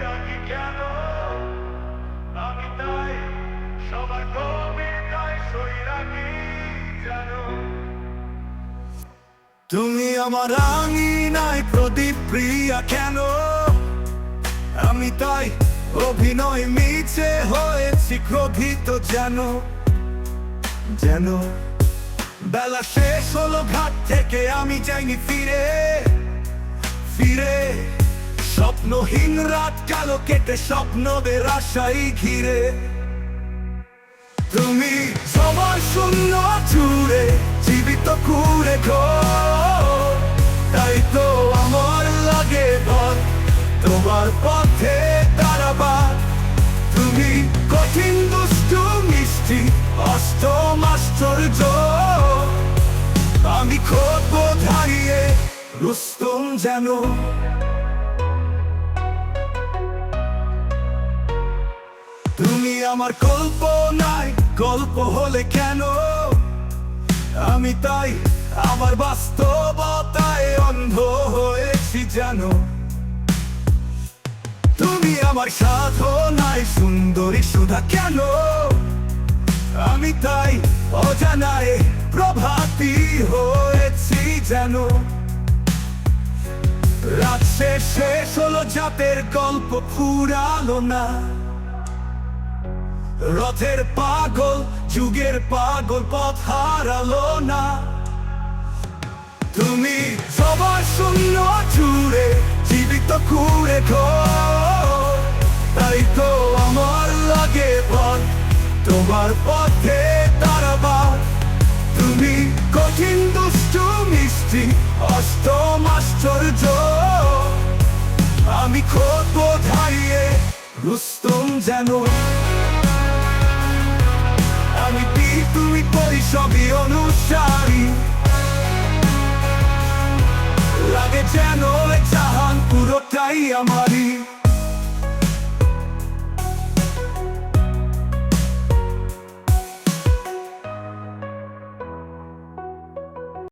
রাগি কেন আমি তাই সবার কবিতায় সই রাখি জানো তুমি আমার আঙিনায় প্রদীপ প্রিয়া কেন আমি তাই অভিনয় মিছে হয়েছি ক্রোধিত যেন যেন বেলা শেষ হলো ঘাট থেকে আমি যাইনি ফিরে ফিরে স্বপ্নহীন রাত কালো কেটে স্বপ্নদের আশাই ঘিরে তুমি সবার শূন্য জুড়ে জীবিত কুড়ে ঘর তাই তো আমার লাগে ভর তোমার পথে দাঁড়াবার তুমি কঠিন দুষ্টু মিষ্টি অষ্টম আশ্চর্য আমি খোঁজবো দাঁড়িয়ে রুস্তম যেন তুমি আমার কল্পনায় গল্প হলে কেন আমি তাই আমার বাস্তবতায় অন্ধ হয়েছি জানো তুমি আমার সাধনায় সুন্দরী সুধা কেন আমি তাই অজানায় প্রভাতী হয়েছি যেন রাত শেষ হলো জাতের গল্প ফুরালো না রথের পাগল যুগের পাগল পথ হারালো না তুমি সবার শূন্য জুড়ে জীবিত কুড়ে ঘর তাই তো আমার লাগে পথ তোমার পথে দাঁড়াবার তুমি কঠিন দুষ্টু মিষ্টি অষ্টম আশ্চর্য আমি খোঁজবো দাঁড়িয়ে রুস্তম যেন আমি তুমি করি সবই অনুসারী লাগে যেন জাহান পুরোটাই আমারই